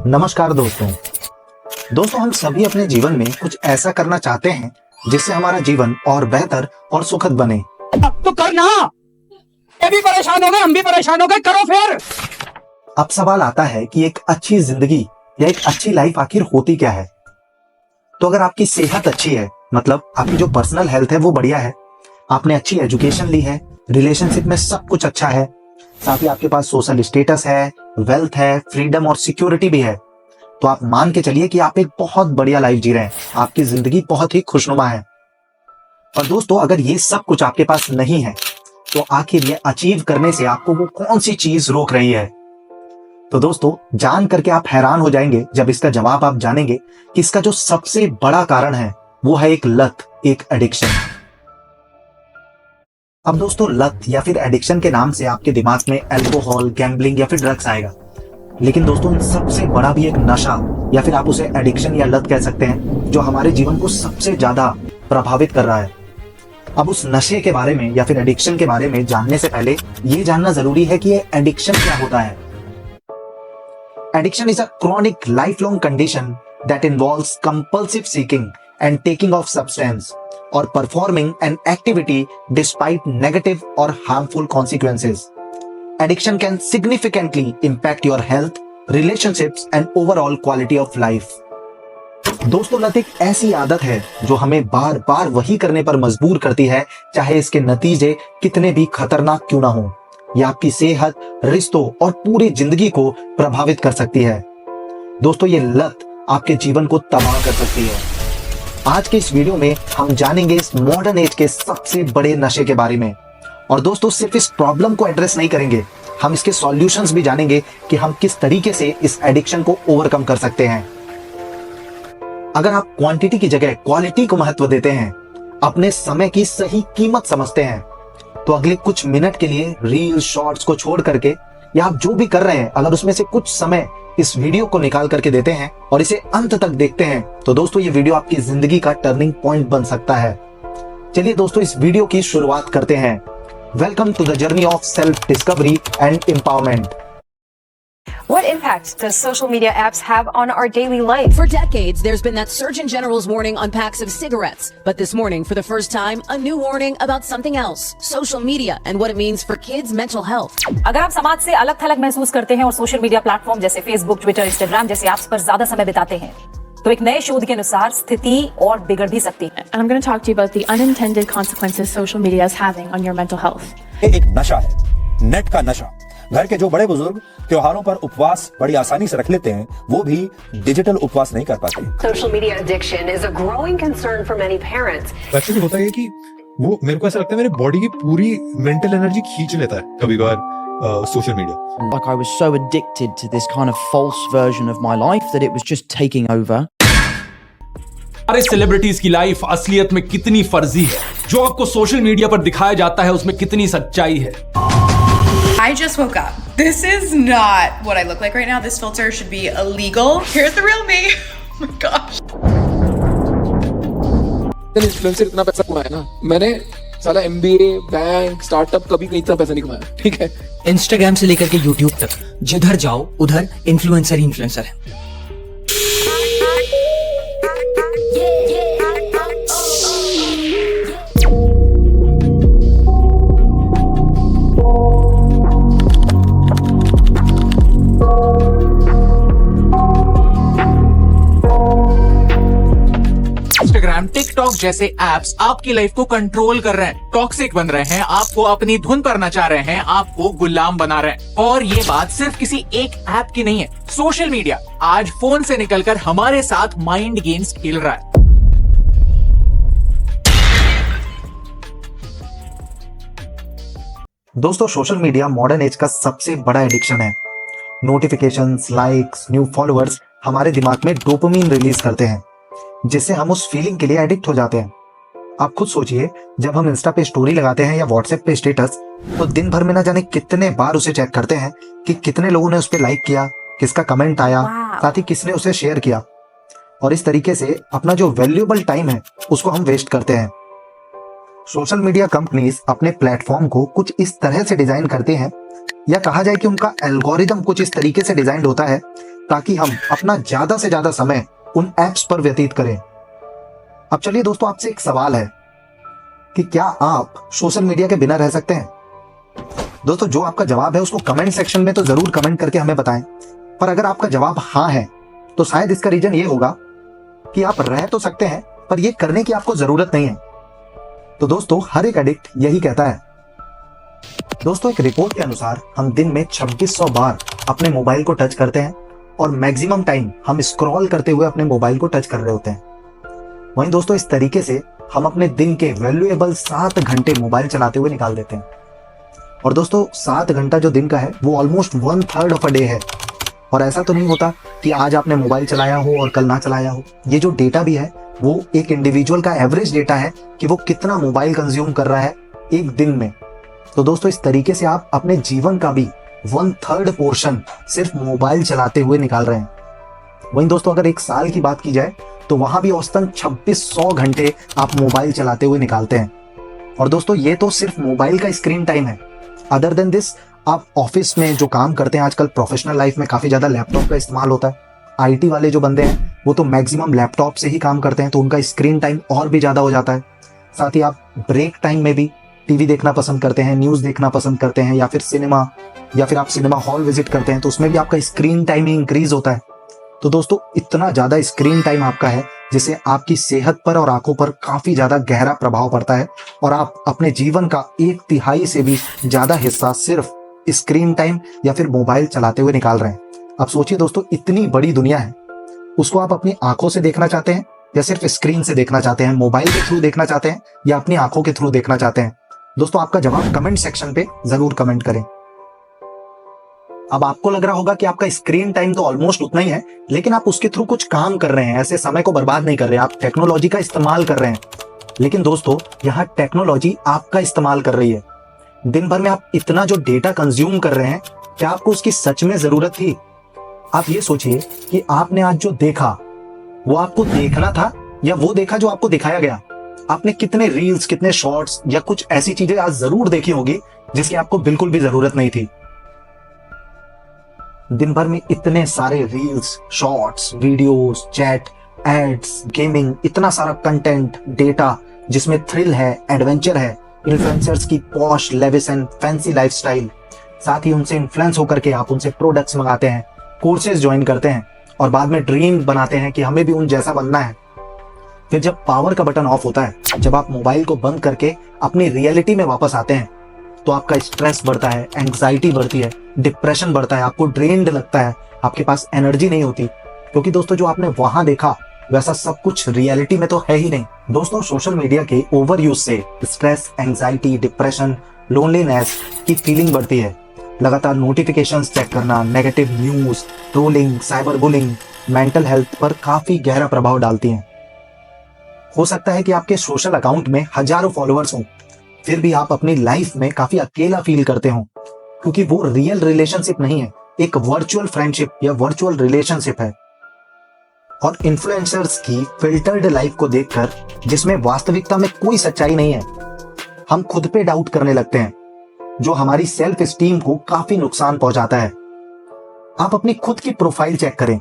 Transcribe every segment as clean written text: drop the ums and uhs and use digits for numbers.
नमस्कार दोस्तों हम सभी अपने जीवन में कुछ ऐसा करना चाहते हैं जिससे हमारा जीवन और बेहतर और सुखद बने। अब तो करना, ये भी परेशान हो गए, हम भी परेशान हो गए, करो फिर। अब सवाल आता है कि एक अच्छी जिंदगी या एक अच्छी लाइफ आखिर होती क्या है। तो अगर आपकी सेहत अच्छी है, मतलब आपकी जो पर्सनल हेल्थ है वो बढ़िया है, आपने अच्छी एजुकेशन ली है, रिलेशनशिप में सब कुछ अच्छा है, साथ ही आपके पास सोशल स्टेटस है, वेल्थ है, फ्रीडम और सिक्योरिटी भी है, तो आप मान के चलिए कि आप एक बहुत बढ़िया लाइफ जी रहे हैं, आपकी जिंदगी बहुत ही खुशनुमा है। और दोस्तों अगर ये सब कुछ आपके पास नहीं है तो आखिर ये अचीव करने से आपको वो कौन सी चीज रोक रही है। तो दोस्तों जान करके आप हैरान हो जाएंगे जब इसका जवाब आप जानेंगे कि इसका जो सबसे बड़ा कारण है वो है एक लत, एक एडिक्शन। अब दोस्तों लत या फिर एडिक्शन के नाम से आपके दिमाग में अल्कोहल, गैम्बलिंग या फिर ड्रग्स आएगा, लेकिन दोस्तों सबसे बड़ा भी एक नशा या फिर आप उसे एडिक्शन या लत कह सकते हैं जो हमारे जीवन को सबसे ज्यादा प्रभावित कर रहा है। अब उस नशे के बारे में या फिर एडिक्शन के बारे में जानने से पहले ये जानना जरूरी है कि ये एडिक्शन क्या होता है। Addiction is a chronic lifelong condition that involves compulsive seeking and taking of substance or performing an activity despite negative or harmful consequences. Addiction can significantly impact your health, relationships and overall quality of life. दोस्तों लत एक ऐसी आदत है जो हमें बार बार वही करने पर मजबूर करती है, चाहे इसके नतीजे कितने भी खतरनाक क्यों ना हो। यह आपकी सेहत, रिश्तों और पूरी जिंदगी को प्रभावित कर सकती है। दोस्तों ये लत आपके जीवन को तबाह कर सकती है। आज के इस वीडियो में हम जानेंगे इस मॉडर्न एज के सबसे बड़े नशे के बारे में। और दोस्तों सिर्फ इस प्रॉब्लम को एड्रेस नहीं करेंगे, हम इसके सॉल्यूशंस भी जानेंगे कि हम किस तरीके से इस एडिक्शन को ओवरकम कर सकते हैं। अगर आप क्वांटिटी की जगह क्वालिटी को महत्व देते हैं, अपने समय की सही कीमत समझते हैं, तो अगले कुछ मिनट के लिए रील शॉर्ट्स को छोड़ करके या आप जो भी कर रहे हैं, अगर उसमें से कुछ समय इस वीडियो को निकाल करके देते हैं और इसे अंत तक देखते हैं, तो दोस्तों ये वीडियो आपकी जिंदगी का टर्निंग पॉइंट बन सकता है। चलिए दोस्तों इस वीडियो की शुरुआत करते हैं। Welcome to the journey of self discovery and empowerment. What impact does social media apps have on our daily life? For decades, there's been that Surgeon General's warning on packs of cigarettes. But this morning, for the first time, a new warning about something else, social media and what it means for kids' mental health. अगर आप समाज से अलग थलग महसूस करते हैं और सोशल मीडिया प्लेटफॉर्म जैसे फेसबुक, ट्विटर, इंस्टाग्राम जैसे ऐप्स पर ज्यादा समय बिताते हैं, तो एक नए शोध के अनुसार स्थिति और बिगड़ भी सकती है। And I'm going to talk to you about the unintended consequences social media is having on your mental health. ये एक नशा है, नेट का नशा। घर के जो बड़े बुजुर्ग त्योहारों पर उपवास बड़ी आसानी से रख लेते हैं, वो भी डिजिटल उपवास नहीं कर पाते। Social media addiction is a growing concern for many parents. Actually होता है कि वो मेरे को ऐसा लगता है मेरे बॉडी की पूरी मेंटल एनर्जी खींच लेता है कभी कभार social media. Like I was so addicted to this kind of false version of my life that it was just taking over. सारे सेलिब्रिटीज की लाइफ असलियत में कितनी फर्जी है, जो आपको सोशल मीडिया पर दिखाया जाता है उसमें कितनी सच्चाई है। I just woke up. This is not what I look like right now. This filter should be illegal. Here's the real me. Oh my gosh. Influencer इतना पैसा कमाया ना, मैंने साला MBA, बैंक, स्टार्टअप कभी नहीं इतना पैसा नहीं कमाया। ठीक है, इंस्टाग्राम से लेकर के यूट्यूब तक जिधर जाओ उधर इन्फ्लुएंसर ही इन्फ्लुएंसर है। इंस्टाग्राम, टिकटॉक जैसे एप्स आपकी लाइफ को कंट्रोल कर रहे हैं, टॉक्सिक बन रहे हैं, आपको अपनी धुन पर नचा रहे हैं, आपको गुलाम बना रहे हैं। और ये बात सिर्फ किसी एक ऐप की नहीं है। सोशल मीडिया आज फोन से निकलकर हमारे साथ माइंड गेम्स खेल रहा है। दोस्तों सोशल मीडिया मॉडर्न एज का सबसे बड़ा एडिक्शन है। नोटिफिकेशंस, लाइक्स, न्यू फॉलोअर्स हमारे दिमाग में डोपामिन रिलीज करते हैं, जिससे हम उस फीलिंग के लिए एडिक्ट हो जाते हैं। आप खुद सोचिए, जब हम इंस्टा पे स्टोरी लगाते हैं या व्हाट्सएप पे स्टेटस, तो दिन भर में ना जाने कितने बार उसे चेक करते हैं कि कितने लोगों ने उस पर लाइक किया, किसका कमेंट आया, साथ ही किसने उसे शेयर किया। और इस तरीके से अपना जो वैल्यूएबल टाइम है उसको हम वेस्ट करते हैं। सोशल मीडिया कंपनीज अपने प्लेटफॉर्म को कुछ इस तरह से डिजाइन करते हैं, या कहा जाए कि उनका एल्गोरिदम कुछ इस तरीके से डिजाइन होता है ताकि हम अपना ज्यादा से ज्यादा समय उन एप्स पर व्यतीत करें। अब चलिए दोस्तों, आपसे एक सवाल है कि क्या आप सोशल मीडिया के बिना रह सकते हैं? दोस्तों, जो आपका जवाब है उसको कमेंट सेक्शन में तो जरूर कमेंट करके हमें बताएं। पर अगर आपका जवाब हाँ है तो शायद इसका रीजन ये होगा कि आप रह तो सकते हैं पर ये करने की आपको जरूरत नहीं है। तो दोस्तों, हर एक एडिक्ट यही कहता है। दोस्तों, एक रिपोर्ट के अनुसार हम दिन में 2600 बार अपने मोबाइल को टच करते हैं और मैक्सिमम टाइम हम स्क्रॉल करते हुए अपने मोबाइल को टच कर रहे होते हैं। वहीं दोस्तों, इस तरीके से हम अपने दिन के वैल्यूएबल 7 घंटे मोबाइल चलाते हुए निकाल देते हैं। और दोस्तों, 7 घंटा जो दिन का है वो ऑलमोस्ट 1/3 ऑफ अ डे है। और ऐसा तो नहीं होता कि आज आपने मोबाइल चलाया हो और कल ना चलाया हो। ये जो डेटा भी है वो एक इंडिविजुअल का एवरेज डेटा है कि वो कितना मोबाइल कंज्यूम कर रहा है एक दिन में। तो दोस्तों, इस तरीके से आप अपने जीवन का भी 1/3 पोर्शन सिर्फ मोबाइल चलाते हुए निकाल रहे हैं। वहीं दोस्तों, अगर एक साल की बात की जाए तो वहां भी औसतन 2600 घंटे आप मोबाइल चलाते हुए निकालते हैं। और दोस्तों, ये तो सिर्फ मोबाइल का स्क्रीन टाइम है। अदर देन दिस, आप ऑफिस में जो काम करते हैं, आजकल प्रोफेशनल लाइफ में काफी ज्यादा लैपटॉप का इस्तेमाल होता है। आईटी वाले जो बंदे हैं वो तो मैक्सिमम लैपटॉप से ही काम करते हैं, तो उनका स्क्रीन टाइम और भी ज्यादा हो जाता है। साथ ही आप ब्रेक टाइम में भी टीवी देखना पसंद करते हैं, न्यूज देखना पसंद करते हैं, या फिर सिनेमा, या फिर आप सिनेमा हॉल विजिट करते हैं, तो उसमें भी आपका स्क्रीन टाइम ही इंक्रीज होता है। तो दोस्तों, इतना ज्यादा स्क्रीन टाइम आपका है जिससे आपकी सेहत पर और आंखों पर काफी ज्यादा गहरा प्रभाव पड़ता है और आप अपने जीवन का 1/3 से भी ज्यादा हिस्सा सिर्फ स्क्रीन टाइम या फिर मोबाइल चलाते हुए निकाल रहे हैं। अब सोचिए दोस्तों, इतनी बड़ी दुनिया है, उसको आप अपनी आंखों से देखना चाहते हैं या सिर्फ स्क्रीन से देखना चाहते हैं, मोबाइल के थ्रू देखना चाहते हैं या अपनी आंखों के थ्रू देखना चाहते हैं? दोस्तों, आपका जवाब कमेंट सेक्शन पे जरूर कमेंट करें। अब आपको लग रहा होगा कि आपका स्क्रीन टाइम तो ऑलमोस्ट उतना ही है, लेकिन आप उसके थ्रू कुछ काम कर रहे हैं, ऐसे समय को बर्बाद नहीं कर रहे, आप टेक्नोलॉजी का इस्तेमाल कर रहे हैं। लेकिन दोस्तों, यहाँ टेक्नोलॉजी आपका इस्तेमाल कर रही है। दिन भर में आप इतना जो डेटा कंज्यूम कर रहे हैं, क्या आपको उसकी सच में जरूरत थी? आप ये सोचिए कि आपने आज जो देखा वो आपको देखना था या वो देखा जो आपको दिखाया गया? आपने कितने रील्स, कितने शॉर्ट्स या कुछ ऐसी चीजें आज जरूर देखी होगी जिसकी आपको बिल्कुल भी जरूरत नहीं थी। दिन भर में इतने सारे reels, shorts, videos, chat, ads, gaming, इतना सारा कंटेंट, डेटा जिसमें थ्रिल है, एडवेंचर है, इन्फ्लुएंसर्स की posh, lavish and fancy lifestyle. साथ ही उनसे इन्फ्लुएंस होकर के आप उनसे प्रोडक्ट्स मंगाते हैं, कोर्सेज ज्वाइन करते हैं और बाद में ड्रीम बनाते हैं कि हमें भी उन जैसा बनना है। फिर जब पावर का बटन ऑफ होता है, जब आप मोबाइल को बंद करके अपनी रियलिटी में वापस आते हैं, तो आपका स्ट्रेस बढ़ता है, एंग्जाइटी बढ़ती है, डिप्रेशन बढ़ता है, आपको ड्रेन्ड लगता है, आपके पास एनर्जी नहीं होती, क्योंकि दोस्तों जो आपने वहां देखा वैसा सब कुछ रियलिटी में तो है ही नहीं। दोस्तों, सोशल मीडिया के ओवर यूज से स्ट्रेस, एंग्जाइटी, डिप्रेशन, लोनलीनेस की फीलिंग बढ़ती है। लगातार नोटिफिकेशंस चेक करना, negative news, trolling, cyber bullying mental health पर काफी गहरा प्रभाव डालती हैं। हो सकता है कि आपके सोशल अकाउंट में हजारों फॉलोअर्स हों, फिर भी आप अपनी लाइफ में काफी अकेला फील करते हो, क्योंकि वो रियल रिलेशनशिप नहीं है, एक वर्चुअल फ्रेंडशिप या वर्चुअल रिलेशनशिप है। और इन्फ्लुएंसर्स की फिल्टर्ड लाइफ को देखकर, जिसमें वास्तविकता में कोई सच्चाई नहीं है, हम खुद पे डाउट करने लगते हैं, जो हमारी सेल्फ एस्टीम को काफी नुकसान पहुंचाता है। आप अपनी खुद की प्रोफाइल चेक करें,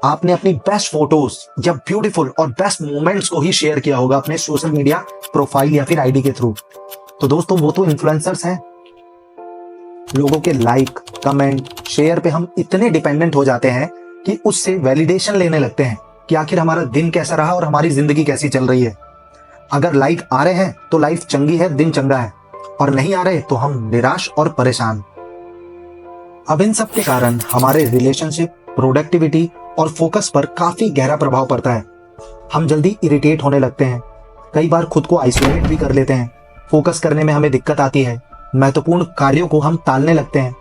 आपने अपनी बेस्ट फोटोज या ब्यूटीफुल और बेस्ट मोमेंट्स को ही शेयर किया होगा अपने सोशल मीडिया प्रोफाइल या फिर आईडी के थ्रू। तो दोस्तों, वो तो इन्फ्लुएंसर्स हैं। लोगों के लाइक, कमेंट, शेयर पे हम इतने डिपेंडेंट हो जाते हैं कि उससे वैलिडेशन लेने लगते हैं कि आखिर हमारा दिन कैसा रहा और हमारी जिंदगी कैसी चल रही है। अगर लाइक आ रहे हैं तो लाइफ चंगी है, दिन चंगा है, और नहीं आ रहे तो हम निराश और परेशान। अब इन सब के कारण हमारे रिलेशनशिप, प्रोडक्टिविटी और फोकस पर काफी गहरा प्रभाव पड़ता है। हम जल्दी इरिटेट होने लगते हैं, कई बार खुद को आइसोलेट भी कर लेते हैं, फोकस करने में हमें दिक्कत आती है, महत्वपूर्ण कार्यों को हम टालने लगते हैं,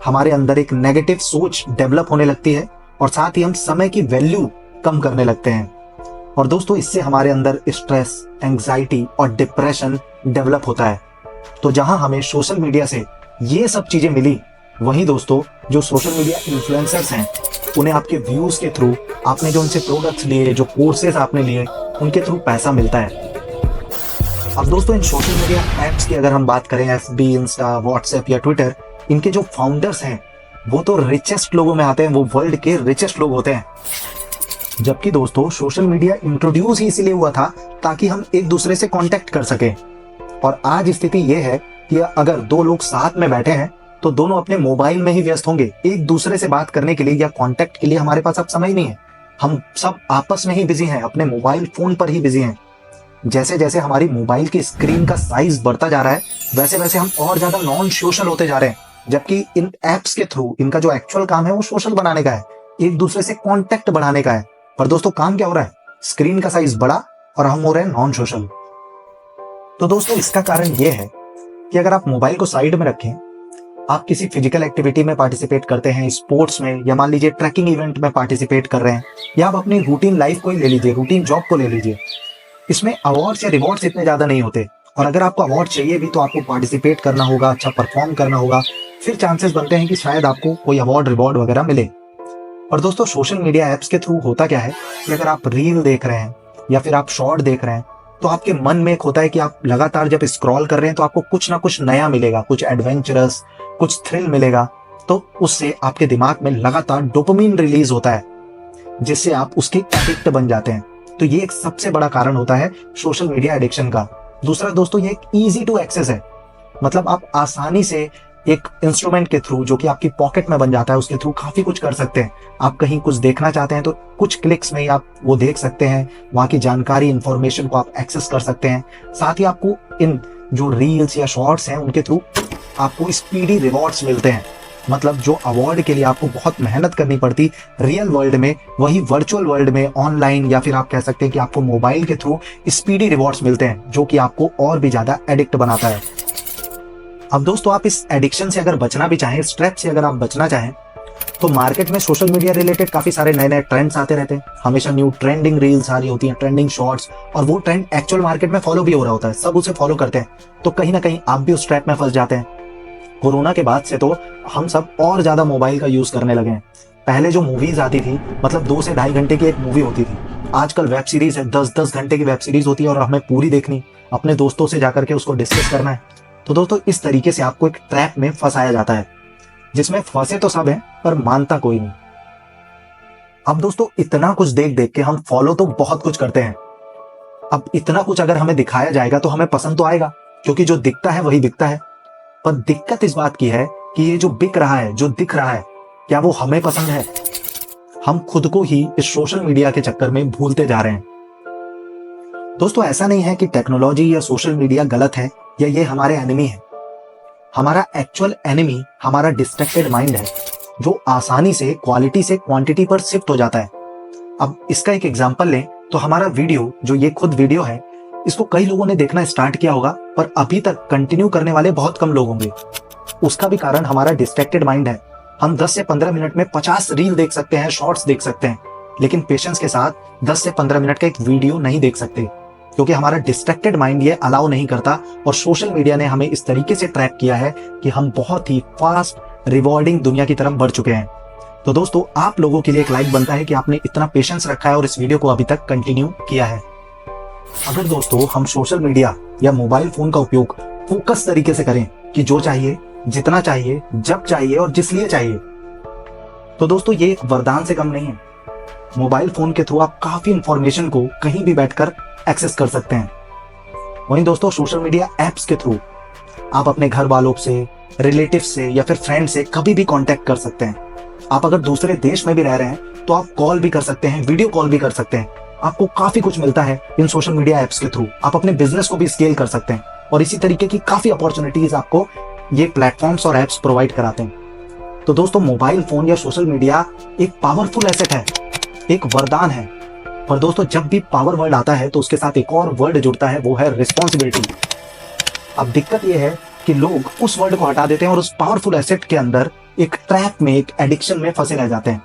हमारे अंदर एक नेगेटिव सोच डेवलप होने लगती है और साथ ही हम समय की वैल्यू कम करने लगते हैं। और दोस्तों, इससे हमारे अंदर स्ट्रेस, एंग्जाइटी और डिप्रेशन डेवलप होता है। तो जहां हमें सोशल मीडिया से ये सब चीजें मिली, वहीं दोस्तों जो सोशल मीडिया इन्फ्लुएंसर्स हैं, उन्हें आपके व्यूज के थ्रू, आपने जो उनसे प्रोडक्ट्स लिए, जो कोर्सेज आपने लिए, उनके थ्रू पैसा मिलता है। अब दोस्तों, इन सोशल मीडिया एप्स की अगर हम बात करें, FB, इंस्टा, व्हाट्सएप या ट्विटर, इनके जो फाउंडर्स हैं वो तो रिचेस्ट लोगों में आते हैं, वो वर्ल्ड के रिचेस्ट लोग होते हैं। जबकि दोस्तों सोशल मीडिया इंट्रोड्यूस ही इसलिए हुआ था ताकि हम एक दूसरे से कांटेक्ट कर सकें। और आज स्थिति ये है कि अगर दो लोग साथ में बैठे हैं तो दोनों अपने मोबाइल में ही व्यस्त होंगे। एक दूसरे से बात करने के लिए या कांटेक्ट के लिए हमारे पास अब समय नहीं है। हम सब आपस में ही बिजी हैं, अपने मोबाइल फोन पर ही बिजी हैं। जैसे जैसे हमारी मोबाइल की स्क्रीन का साइज बढ़ता जा रहा है वैसे वैसे हम और ज्यादा नॉन सोशल होते जा रहे हैं। जबकि इन एप्स के थ्रू इनका जो एक्चुअल काम है वो सोशल बनाने का है, एक दूसरे से कांटेक्ट बढ़ाने का है। पर दोस्तों काम क्या हो रहा है? स्क्रीन का साइज बड़ा और हम हो रहे हैं नॉन सोशल। तो दोस्तों इसका कारण यह है कि अगर आप मोबाइल को साइड में रखें, आप किसी फिजिकल एक्टिविटी में पार्टिसिपेट करते हैं, स्पोर्ट्स में, या मान लीजिए ट्रैकिंग इवेंट में पार्टिसिपेट कर रहे हैं, या आप अपनी रूटीन लाइफ को ही ले लीजिए, रूटीन जॉब को ले लीजिए, इसमें अवार्ड्स या रिवॉर्ड्स इतने ज्यादा नहीं होते। और अगर आपको अवार्ड चाहिए भी तो आपको पार्टिसिपेट करना होगा, अच्छा परफॉर्म करना होगा, फिर चांसेस बनते हैं कि शायद आपको कोई अवार्ड रिवॉर्ड वगैरह मिले। और दोस्तों सोशल मीडिया एप्स के थ्रू होता क्या है कि अगर आप रील देख रहे हैं या फिर आप शॉर्ट देख रहे हैं तो आपके मन में एक होता है कि आप लगातार जब स्क्रॉल कर रहे हैं तो आपको कुछ ना कुछ नया मिलेगा, कुछ एडवेंचरस, कुछ थ्रिल मिलेगा। तो उससे आपके दिमाग में लगातार डोपामिन रिलीज होता है जिससे आप उसके एडिक्ट बन जाते हैं। तो ये एक सबसे बड़ा कारण होता है सोशल मीडिया एडिक्शन का। दूसरा दोस्तों ये एक इजी टू एक्सेस है, मतलब आप आसानी से एक इंस्ट्रूमेंट के थ्रू जो कि आपकी पॉकेट में बन जाता है उसके थ्रू काफी कुछ कर सकते हैं। आप कहीं कुछ देखना चाहते हैं तो कुछ क्लिक्स में ही आप वो देख सकते हैं, वहां की जानकारी, इंफॉर्मेशन को आप एक्सेस कर सकते हैं। साथ ही आपको इन जो रील्स या शॉर्ट्स हैं उनके थ्रू आपको स्पीडी रिवॉर्ड्स मिलते हैं। मतलब जो अवार्ड के लिए आपको बहुत मेहनत करनी पड़ती रियल वर्ल्ड में, वही वर्चुअल वर्ल्ड में, ऑनलाइन, या फिर आप कह सकते हैं कि आपको मोबाइल के थ्रू स्पीडी रिवॉर्ड्स मिलते हैं जो कि आपको और भी ज्यादा एडिक्ट बनाता है। अब दोस्तों आप इस एडिक्शन से अगर बचना भी चाहें, इस ट्रैप से अगर आप बचना चाहें, तो मार्केट में सोशल मीडिया रिलेटेड काफी सारे नए नए ट्रेंड्स आते रहते हैं। हमेशा न्यू ट्रेंडिंग रील्स आ रही होती हैं, ट्रेंडिंग शॉर्ट्स, और वो ट्रेंड एक्चुअल मार्केट में फॉलो भी हो रहा होता है, सब उसे फॉलो करते हैं। तो कहीं ना कहीं आप भी उस ट्रैप में फंस जाते हैं। कोरोना के बाद से तो हम सब और ज्यादा मोबाइल का यूज करने लगे हैं। पहले जो मूवीज आती थी, मतलब 2 से ढाई घंटे की एक मूवी होती थी, आजकल वेब सीरीज है, 10-10 घंटे की वेब सीरीज होती है और हमें पूरी देखनी, अपने दोस्तों से जाकर के उसको डिस्कस करना है। तो दोस्तों इस तरीके से आपको एक ट्रैप में फंसाया जाता है जिसमें फंसे तो सब हैं पर मानता कोई नहीं। अब दोस्तों इतना कुछ देख देख के हम फॉलो तो बहुत कुछ करते हैं। अब इतना कुछ अगर हमें दिखाया जाएगा तो हमें पसंद तो आएगा, क्योंकि जो दिखता है वही बिकता है। पर दिक्कत इस बात की है कि ये जो बिक रहा है, जो दिख रहा है, क्या वो हमें पसंद है? हम खुद को ही इस सोशल मीडिया के चक्कर में भूलते जा रहे हैं। दोस्तों ऐसा नहीं है कि टेक्नोलॉजी या सोशल मीडिया गलत है या ये हमारे एनिमी है। हमारा एक्चुअल एनिमी हमारा डिस्ट्रैक्टेड माइंड है जो आसानी से क्वालिटी से क्वांटिटी पर शिफ्ट हो जाता है। अब इसका एक एग्जांपल लें तो हमारा वीडियो, जो ये खुद वीडियो है, इसको कई लोगों ने देखना स्टार्ट किया होगा पर अभी तक कंटिन्यू करने वाले बहुत कम लोग होंगे। उसका भी कारण हमारा डिस्ट्रैक्टेड माइंड है। हम 10 से 15 मिनट में 50 रील देख सकते हैं, शॉर्ट्स देख सकते हैं, लेकिन पेशेंस के साथ 10 से 15 मिनट का एक वीडियो नहीं देख सकते, क्योंकि हमारा डिस्ट्रैक्टेड माइंड ये अलाउ नहीं करता। और सोशल मीडिया ने हमें इस तरीके से ट्रैप किया है कि हम बहुत ही फास्ट रिवॉर्डिंग दुनिया की तरफ बढ़ चुके हैं। तो दोस्तों आप लोगों के लिए एक लाइक बनता है कि आपने इतना पेशेंस रखा है और इस वीडियो को अभी तक कंटिन्यू किया है। अगर दोस्तों हम सोशल मीडिया या मोबाइल फोन का उपयोग फोकस तरीके से करें कि जो चाहिए, जितना चाहिए, जब चाहिए और जिस लिए चाहिए, तो दोस्तों ये एक वरदान से कम नहीं है। मोबाइल फोन के थ्रू आप काफी इंफॉर्मेशन को कहीं भी बैठकर एक्सेस कर सकते हैं। वहीं दोस्तों सोशल मीडिया एप्स के थ्रू आप अपने घर वालों से, रिलेटिव से या फिर फ्रेंड से कभी भी कांटेक्ट कर सकते हैं। आप अगर दूसरे देश में भी रह रहे हैं तो आप कॉल भी कर सकते हैं, वीडियो कॉल भी कर सकते हैं। आपको काफी कुछ मिलता है इन सोशल मीडिया एप्स के थ्रू। आप अपने बिजनेस को भी स्केल कर सकते हैं और इसी तरीके की काफी अपॉर्चुनिटीज आपको ये प्लेटफॉर्म्स और एप्स प्रोवाइड कराते हैं। तो दोस्तों मोबाइल फोन या सोशल मीडिया एक पावरफुल एसेट है, एक वरदान है। पर दोस्तों जब भी पावर वर्ड आता है तो उसके साथ एक और वर्ड जुड़ता है, वो है रिस्पॉन्सिबिलिटी। अब दिक्कत यह है कि लोग उस वर्ड को हटा देते हैं और उस पावरफुल एसेट के अंदर एक ट्रैप में, एक एडिक्शन में फंसे रह जाते हैं।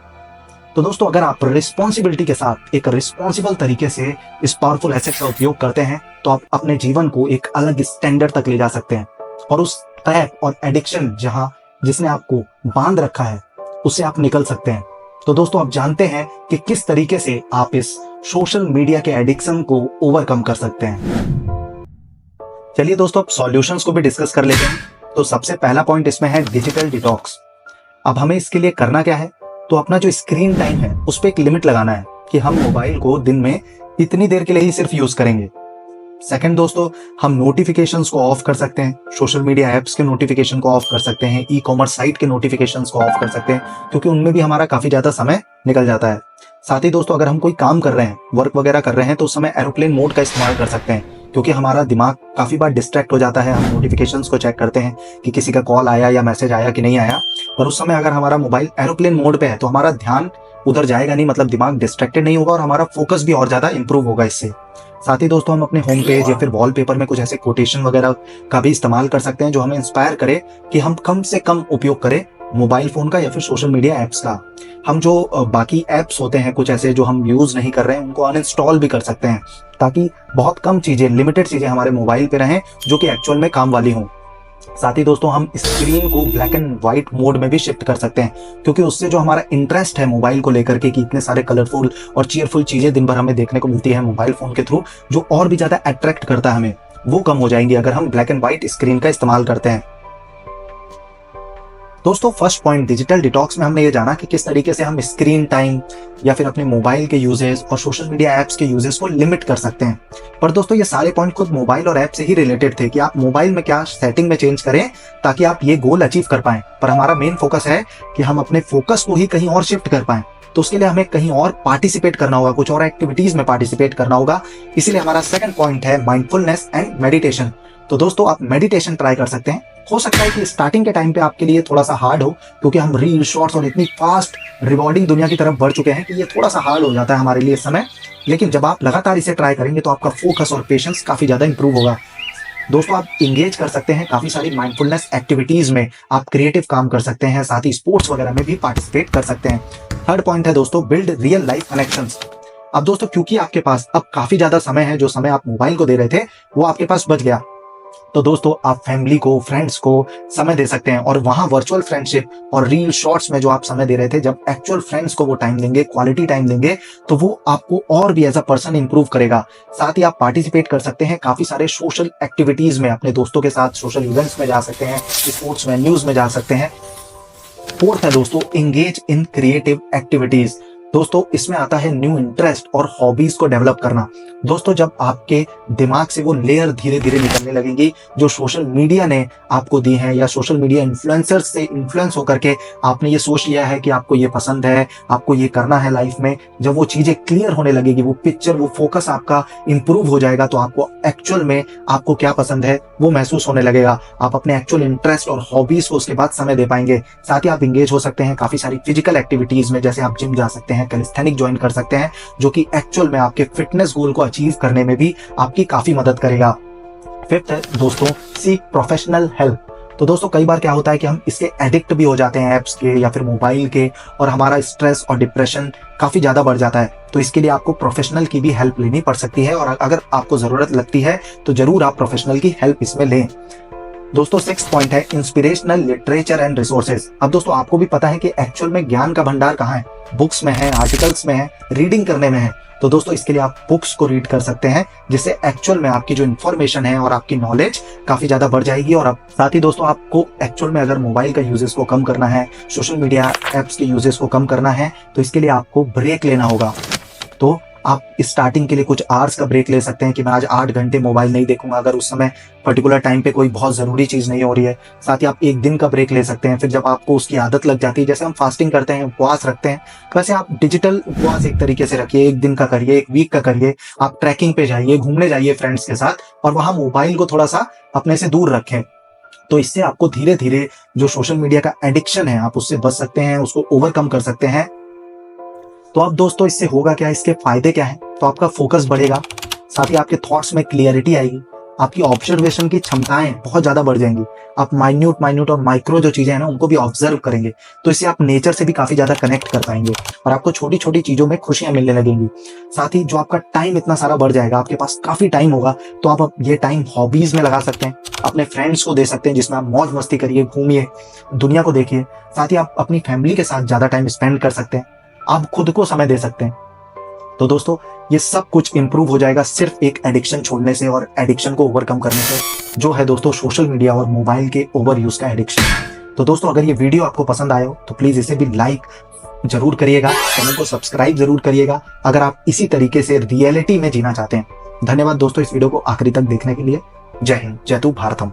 तो दोस्तों अगर आप रिस्पॉन्सिबिलिटी के साथ एक रिस्पॉन्सिबल तरीके से इस पावरफुल एसेट का उपयोग करते हैं तो आप अपने जीवन को एक अलग स्टैंडर्ड तक ले जा सकते हैं और उस ट्रैप और एडिक्शन जिसने आपको बांध रखा है उससे आप निकल सकते हैं। तो दोस्तों आप जानते हैं कि किस तरीके से आप इस सोशल मीडिया के एडिक्शन को ओवरकम कर सकते हैं। चलिए दोस्तों अब सॉल्यूशंस को भी डिस्कस कर लेते हैं। तो सबसे पहला पॉइंट इसमें है डिजिटल डिटॉक्स। अब हमें इसके लिए करना क्या है, तो अपना जो स्क्रीन टाइम है उस पर एक लिमिट लगाना है कि हम मोबाइल को दिन में इतनी देर के लिए ही सिर्फ यूज करेंगे। सेकंड दोस्तों, हम नोटिफिकेशंस को ऑफ कर सकते हैं, सोशल मीडिया ऐप्स के नोटिफिकेशन को ऑफ कर सकते हैं, ई कॉमर्स साइट के नोटिफिकेशंस को ऑफ कर सकते हैं, क्योंकि उनमें भी हमारा काफी ज्यादा समय निकल जाता है। साथ ही दोस्तों, अगर हम कोई काम कर रहे हैं, वर्क वगैरह कर रहे हैं, तो उस समय एरोप्लेन मोड का इस्तेमाल कर सकते हैं, क्योंकि हमारा दिमाग काफी बार डिस्ट्रैक्ट हो जाता है। हम नोटिफिकेशंस को चेक करते हैं कि किसी का कॉल आया या मैसेज आया कि नहीं आया, पर उस समय अगर हमारा मोबाइल एरोप्लेन मोड पे है तो हमारा ध्यान उधर जाएगा नहीं, मतलब दिमाग डिस्ट्रैक्टेड नहीं होगा और हमारा फोकस भी और ज्यादा इंप्रूव होगा इससे। साथ ही दोस्तों, हम अपने होम पेज या फिर वॉलपेपर में कुछ ऐसे कोटेशन वगैरह का भी इस्तेमाल कर सकते हैं जो हमें इंस्पायर करे कि हम कम से कम उपयोग करें मोबाइल फोन का या फिर सोशल मीडिया ऐप्स का। हम जो बाकी ऐप्स होते हैं कुछ ऐसे जो हम यूज नहीं कर रहे हैं, उनको अनइंस्टॉल भी कर सकते हैं, ताकि बहुत कम चीजें, लिमिटेड चीजें हमारे मोबाइल पे रहें जो कि एक्चुअल में काम वाली हों। साथ ही दोस्तों, हम स्क्रीन को ब्लैक एंड व्हाइट मोड में भी शिफ्ट कर सकते हैं, क्योंकि उससे जो हमारा इंटरेस्ट है मोबाइल को लेकर के कि इतने सारे कलरफुल और चीयरफुल चीजें दिन भर हमें देखने को मिलती है मोबाइल फोन के थ्रू, जो और भी ज्यादा अट्रैक्ट करता है हमें, वो कम हो जाएंगी अगर हम ब्लैक एंड व्हाइट स्क्रीन का इस्तेमाल करते हैं। दोस्तों, फर्स्ट पॉइंट डिजिटल डिटॉक्स में हमने ये जाना कि किस तरीके से हम स्क्रीन टाइम या फिर अपने मोबाइल के यूजेस और सोशल मीडिया ऐप्स के यूजेस को लिमिट कर सकते हैं। पर दोस्तों, ये सारे पॉइंट खुद मोबाइल और ऐप से ही रिलेटेड थे कि आप मोबाइल में क्या सेटिंग में चेंज करें ताकि आप ये गोल अचीव कर पाएं। पर हमारा मेन फोकस है कि हम अपने फोकस को ही कहीं और शिफ्ट कर पाएं, तो उसके लिए हमें कहीं और पार्टिसिपेट करना होगा, कुछ और एक्टिविटीज में पार्टिसिपेट करना होगा। इसीलिए हमारा सेकंड पॉइंट है माइंडफुलनेस एंड मेडिटेशन। तो दोस्तों, आप मेडिटेशन ट्राई कर सकते हैं। हो सकता है कि स्टार्टिंग के टाइम पे आपके लिए थोड़ा सा हार्ड हो, क्योंकि हम रील, शॉर्ट्स और इतनी फास्ट रिवॉर्डिंग दुनिया की तरफ बढ़ चुके हैं कि ये थोड़ा सा हार्ड हो जाता है हमारे लिए इस समय। लेकिन जब आप लगातार इसे ट्राई करेंगे तो आपका फोकस और पेशेंस काफी ज्यादा इंप्रूव होगा। दोस्तों, आप इंगेज कर सकते हैं काफी सारी माइंडफुलनेस एक्टिविटीज में, आप क्रिएटिव काम कर सकते हैं, साथ ही स्पोर्ट्स वगैरह में भी पार्टिसिपेट कर सकते हैं। थर्ड पॉइंट है दोस्तों, बिल्ड रियल लाइफ कनेक्शंस। अब दोस्तों, क्योंकि आपके पास अब काफी ज्यादा समय है, जो समय आप मोबाइल को दे रहे थे वो आपके पास बच गया, तो दोस्तों आप फैमिली को, फ्रेंड्स को समय दे सकते हैं। और वहां वर्चुअल फ्रेंडशिप और रील, शॉर्ट्स में जो आप समय दे रहे थे, जब एक्चुअल फ्रेंड्स को वो टाइम देंगे, क्वालिटी टाइम देंगे, तो वो आपको और भी एज अ पर्सन इंप्रूव करेगा। साथ ही आप पार्टिसिपेट कर सकते हैं काफी सारे सोशल एक्टिविटीज में, अपने दोस्तों के साथ सोशल इवेंट्स में जा सकते हैं, स्पोर्ट्स में, न्यूज में जा सकते हैं। फोर्थ है दोस्तों, एंगेज इन क्रिएटिव एक्टिविटीज। दोस्तों, इसमें आता है न्यू इंटरेस्ट और हॉबीज को डेवलप करना। दोस्तों, जब आपके दिमाग से वो लेयर धीरे धीरे निकलने लगेंगी जो सोशल मीडिया ने आपको दी है, या सोशल मीडिया इन्फ्लुएंसर्स से इन्फ्लुएंस होकर के आपने ये सोच लिया है कि आपको ये पसंद है, आपको ये करना है लाइफ में, जब वो चीजें क्लियर होने लगेगी, वो पिक्चर, वो फोकस आपका इंप्रूव हो जाएगा, तो आपको एक्चुअल में आपको क्या पसंद है वो महसूस होने लगेगा। आप अपने एक्चुअल इंटरेस्ट और हॉबीज को उसके बाद समय दे पाएंगे। साथ ही आप इंगेज हो सकते हैं काफी सारी फिजिकल एक्टिविटीज में, जैसे आप जिम जा सकते हैं, कैलिस्थेनिक ज्वाइन कर सकते हैं, जो कि एक्चुअल में आपके फिटनेस गोल को अचीव करने में भी आपकी काफी मदद करेगा। फिफ्थ है दोस्तों, सीक प्रोफेशनल हेल्प। तो दोस्तों, कई बार क्या होता है कि हम इसके एडिक्ट भी हो जाते हैं, ऐप्स के या फिर मोबाइल के, और हमारा स्ट्रेस और डिप्रेशन काफी ज्यादा बढ़ जाता है। तो इसके लिए आपको प्रोफेशनल की भी हेल्प लेनी पड़ सकती है, और अगर आपको जरूरत लगती है तो जरूर आप प्रोफेशनल की हेल्प इसमें लें। दोस्तों, सिक्स्थ पॉइंट है इंस्पिरेशनल लिटरेचर एंड रिसोर्सेज। अब दोस्तों, आपको भी पता है कि एक्चुअल में ज्ञान का भंडार कहाँ है, बुक्स में है, आर्टिकल्स में है, रीडिंग करने में है। तो दोस्तों, इसके लिए आप बुक्स को रीड कर सकते हैं, जिससे एक्चुअल में आपकी जो इन्फॉर्मेशन है और आपकी नॉलेज काफी ज्यादा बढ़ जाएगी। और साथ ही दोस्तों, आपको एक्चुअल में अगर मोबाइल का यूजेस को कम करना है, सोशल मीडिया एप्स के यूजेस को कम करना है, तो इसके लिए आपको ब्रेक लेना होगा। तो आप स्टार्टिंग के लिए कुछ आवर्स का ब्रेक ले सकते हैं कि मैं आज 8 घंटे मोबाइल नहीं देखूंगा, अगर उस समय पर्टिकुलर टाइम पे कोई बहुत जरूरी चीज नहीं हो रही है। साथ ही आप 1 दिन का ब्रेक ले सकते हैं। फिर जब आपको उसकी आदत लग जाती है, जैसे हम फास्टिंग करते हैं, उपवास रखते हैं, वैसे आप डिजिटल उपवास एक तरीके से रखिए, 1 दिन का करिए, 1 वीक का करिए। आप ट्रैकिंग पे जाइए, घूमने जाइए फ्रेंड्स के साथ, और वहां मोबाइल को थोड़ा सा अपने से दूर रखें। तो इससे आपको धीरे धीरे जो सोशल मीडिया का एडिक्शन है, आप उससे बच सकते हैं, उसको ओवरकम कर सकते हैं। तो अब दोस्तों, इससे होगा क्या, इसके फायदे क्या है? तो आपका फोकस बढ़ेगा, साथ ही आपके थॉट्स में क्लियरिटी आएगी, आपकी ऑब्जर्वेशन की क्षमताएं बहुत ज्यादा बढ़ जाएंगी। आप माइन्यूट और माइक्रो जो चीजें हैं ना, उनको भी ऑब्जर्व करेंगे, तो इससे आप नेचर से भी काफी ज्यादा कनेक्ट कर पाएंगे और आपको छोटी छोटी चीजों में खुशियां मिलने लगेंगी। साथ ही जो आपका टाइम इतना सारा बढ़ जाएगा, आपके पास काफी टाइम होगा, तो आप ये टाइम हॉबीज में लगा सकते हैं, अपने फ्रेंड्स को दे सकते हैं, जिसमें आप मौज मस्ती करिए, घूमिए, दुनिया को देखिए। साथ ही आप अपनी फैमिली के साथ ज्यादा टाइम स्पेंड कर सकते हैं, आप खुद को समय दे सकते हैं। तो दोस्तों, ये सब कुछ इंप्रूव हो जाएगा सिर्फ एक एडिक्शन छोड़ने से और एडिक्शन को ओवरकम करने से, जो है दोस्तों सोशल मीडिया और मोबाइल के ओवर यूज का एडिक्शन। तो दोस्तों अगर ये वीडियो आपको पसंद आया हो तो प्लीज इसे भी लाइक जरूर करिएगा, चैनल को सब्सक्राइब जरूर करिएगा अगर आप इसी तरीके से रियलिटी में जीना चाहते हैं। धन्यवाद दोस्तों इस वीडियो को आखिरी तक देखने के लिए। जय हिंद, जय तू भारतम।